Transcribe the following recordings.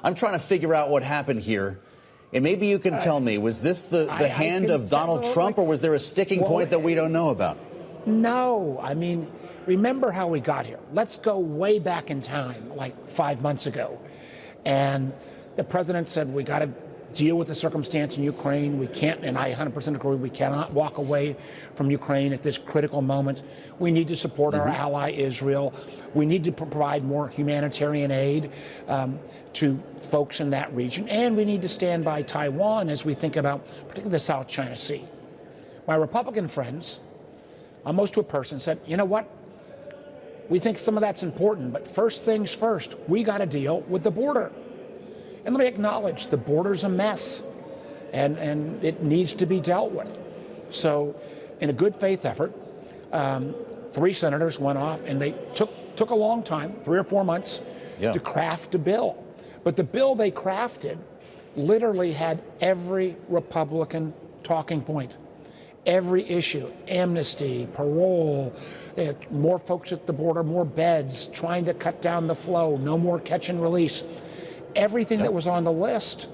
I'm trying to figure out what happened here. And maybe you can tell me, was this the hand of Donald Trump, or was there a sticking point that we don't know about? No. I mean, remember how we got here. Let's go way back in time, like 5 months ago. And the president said, we got to deal with the circumstance in Ukraine. We can't, and I 100% agree, we cannot walk away from Ukraine at this critical moment. We need to support our ally, Israel. We need to provide more humanitarian aid to folks in that region. And we need to stand by Taiwan as we think about particularly the South China Sea. My Republican friends, almost to a person, said, you know what? We think some of that's important, but first things first, we got to deal with the border. And let me acknowledge, the border's a mess, and it needs to be dealt with. So in a good faith effort, 3 senators went off, and they took a long time, 3 or 4 months, to craft a bill. But the bill they crafted literally had every Republican talking point. Every issue, amnesty, parole, more folks at the border, more beds, trying to cut down the flow, no more catch and release. Everything that was on the list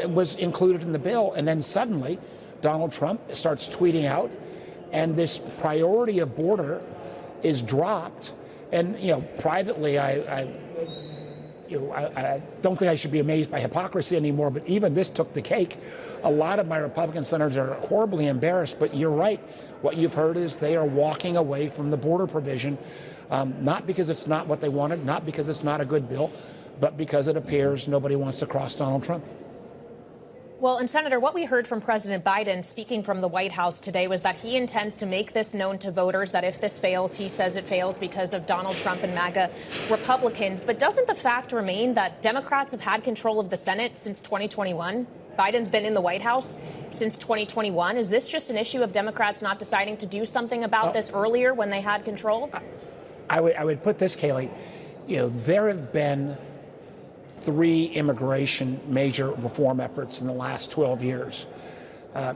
was included in the bill. And then suddenly, Donald Trump starts tweeting out, and this priority of border is dropped. And, privately, I don't think I should be amazed by hypocrisy anymore, but even this took the cake. A lot of my Republican senators are horribly embarrassed, but you're right. What you've heard is they are walking away from the border provision, not because it's not what they wanted, not because it's not a good bill, but because it appears nobody wants to cross Donald Trump. Well, and Senator, what we heard from President Biden speaking from the White House today was that he intends to make this known to voters, that if this fails, he says it fails because of Donald Trump and MAGA Republicans. But doesn't the fact remain that Democrats have had control of the Senate since 2021? Biden's been in the White House since 2021. Is this just an issue of Democrats not deciding to do something about this earlier when they had control? I would put this, Kailey. There have been 3 immigration major reform efforts in the last 12 years.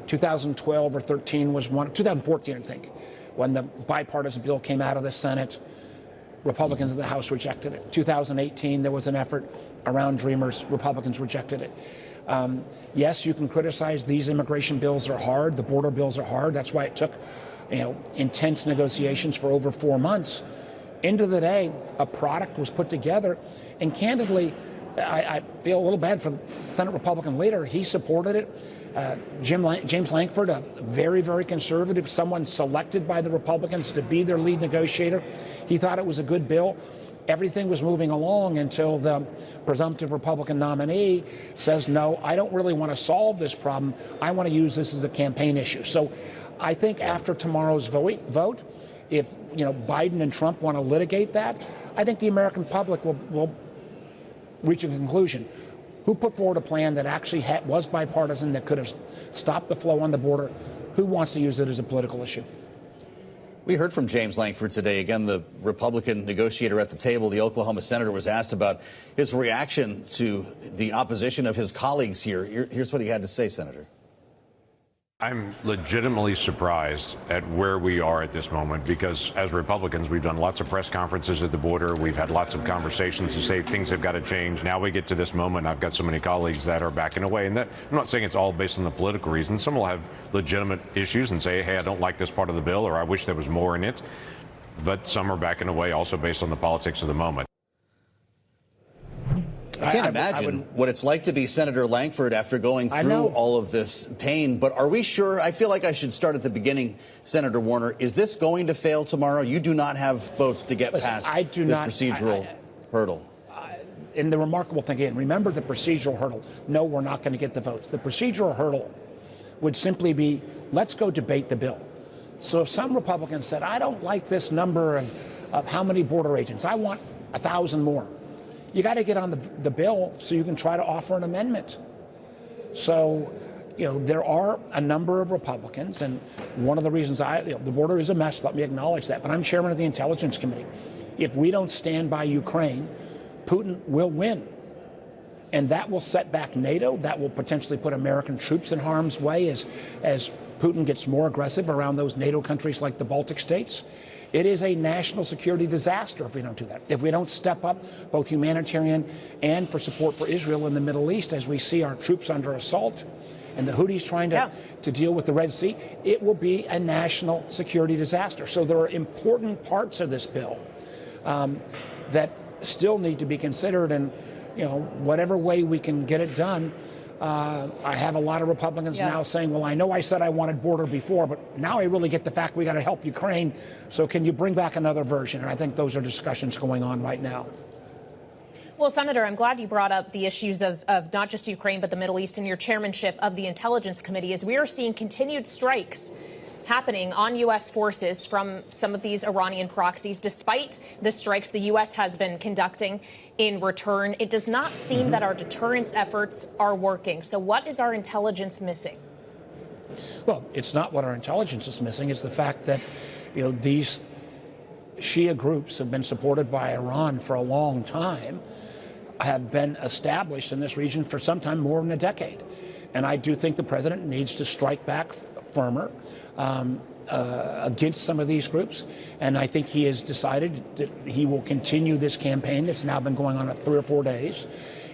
2012 or 13 was one, 2014, I think, when the bipartisan bill came out of the Senate. Republicans in the House rejected it. 2018, there was an effort around Dreamers. Republicans rejected it. Yes, you can criticize these immigration bills are hard. The border bills are hard. That's why it took, intense negotiations for over 4 months. End of the day, a product was put together, and candidly, I feel a little bad for the Senate Republican leader. He supported it. James Langford, a very, very conservative, someone selected by the Republicans to be their lead negotiator. He thought it was a good bill. Everything was moving along until the presumptive Republican nominee says, no, I don't really want to solve this problem. I want to use this as a campaign issue. So I think after tomorrow's vote, if Biden and Trump want to litigate that, I think the American public will reach a conclusion. Who put forward a plan that actually was bipartisan, that could have stopped the flow on the border? Who wants to use it as a political issue? We heard from James Langford today. Again, the Republican negotiator at the table, the Oklahoma senator, was asked about his reaction to the opposition of his colleagues here. Here's what he had to say, Senator. I'm legitimately surprised at where we are at this moment, because as Republicans, we've done lots of press conferences at the border. We've had lots of conversations to say things have got to change. Now we get to this moment. I've got so many colleagues that are backing away. And that, I'm not saying it's all based on the political reasons. Some will have legitimate issues and say, hey, I don't like this part of the bill, or I wish there was more in it. But some are backing away also based on the politics of the moment. I can't imagine what it's like to be Senator Langford after going through all of this pain. But are we sure? I feel like I should start at the beginning, Senator Warner. Is this going to fail tomorrow? You do not have votes to get past this procedural hurdle. And the remarkable thing, again, remember the procedural hurdle. No, we're not going to get the votes. The procedural hurdle would simply be, let's go debate the bill. So if some Republicans said, I don't like this number of how many border agents, I want 1,000 more. You got to get on the bill so you can try to offer an amendment. So, there are a number of Republicans, and one of the reasons the border is a mess, let me acknowledge that, but I'm chairman of the Intelligence Committee. If we don't stand by Ukraine, Putin will win. And that will set back NATO. That will potentially put American troops in harm's way as Putin gets more aggressive around those NATO countries like the Baltic states. It is a national security disaster if we don't do that. If we don't step up both humanitarian and for support for Israel in the Middle East as we see our troops under assault and the Houthis trying to deal with the Red Sea, it will be a national security disaster. So there are important parts of this bill that still need to be considered, and whatever way we can get it done. I have a lot of Republicans now saying, well, I know I said I wanted border before, but now I really get the fact we got to help Ukraine. So can you bring back another version? And I think those are discussions going on right now. Well, Senator, I'm glad you brought up the issues of not just Ukraine, but the Middle East in your chairmanship of the Intelligence Committee, as we are seeing continued strikes happening on U.S. forces from some of these Iranian proxies. Despite the strikes the U.S. has been conducting in return, it does not seem that our deterrence efforts are working. So what is our intelligence missing? Well, it's not what our intelligence is missing. It's the fact that, these Shia groups have been supported by Iran for a long time, have been established in this region for some time, more than a decade. And I do think the president needs to strike back firmer against some of these groups. And I think he has decided that he will continue this campaign that's now been going on for 3 or 4 days.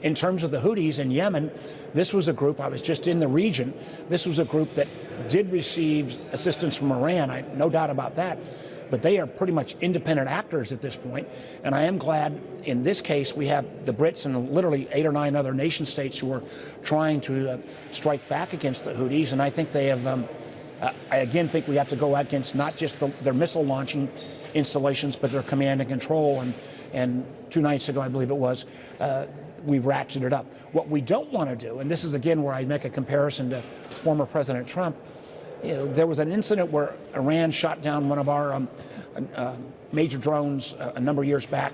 In terms of the Houthis in Yemen, this was a group, I was just in the region, this was a group that did receive assistance from Iran, no doubt about that. But they are pretty much independent actors at this point. And I am glad in this case we have the Brits and literally 8 or 9 other nation states who are trying to strike back against the Houthis. And I think they have, I again think we have to go against not just their missile launching installations, but their command and control. And 2 nights ago, I believe it was, we've ratcheted up. What we don't want to do, and this is again where I make a comparison to former President Trump, there was an incident where Iran shot down one of our major drones a number of years back.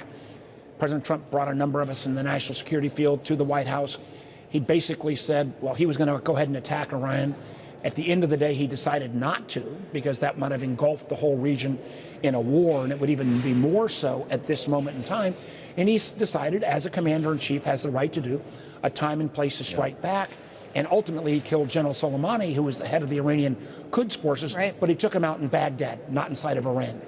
President Trump brought a number of us in the national security field to the White House. He basically said, well, he was going to go ahead and attack Iran. At the end of the day, he decided not to, because that might have engulfed the whole region in a war, and it would even be more so at this moment in time. And he's decided, as a commander-in-chief, has the right to do a time and place to strike back. And ultimately, he killed General Soleimani, who was the head of the Iranian Quds forces, but he took him out in Baghdad, not inside of Iran.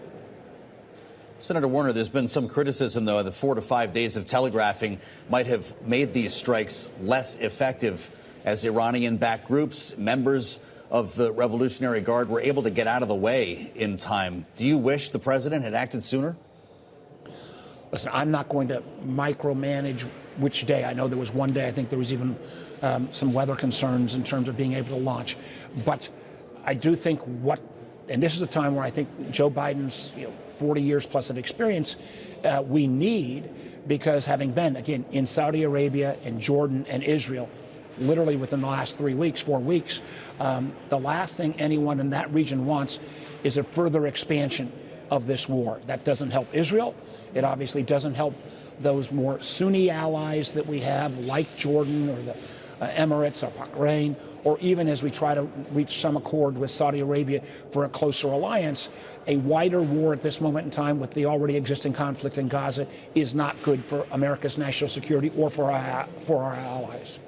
Senator Warner, there's been some criticism, though, that 4 to 5 days of telegraphing might have made these strikes less effective, as Iranian-backed groups, members of the Revolutionary Guard, were able to get out of the way in time. Do you wish the president had acted sooner? Listen, I'm not going to micromanage which day. I know there was one day, I think there was even some weather concerns in terms of being able to launch. But I do think and this is a time where I think Joe Biden's 40 years plus of experience, we need, because having been, again, in Saudi Arabia and Jordan and Israel, literally within the last 4 weeks, the last thing anyone in that region wants is a further expansion of this war. That doesn't help Israel. It obviously doesn't help those more Sunni allies that we have, like Jordan or the Emirates or Bahrain, or even as we try to reach some accord with Saudi Arabia for a closer alliance. A wider war at this moment in time with the already existing conflict in Gaza is not good for America's national security or for our allies.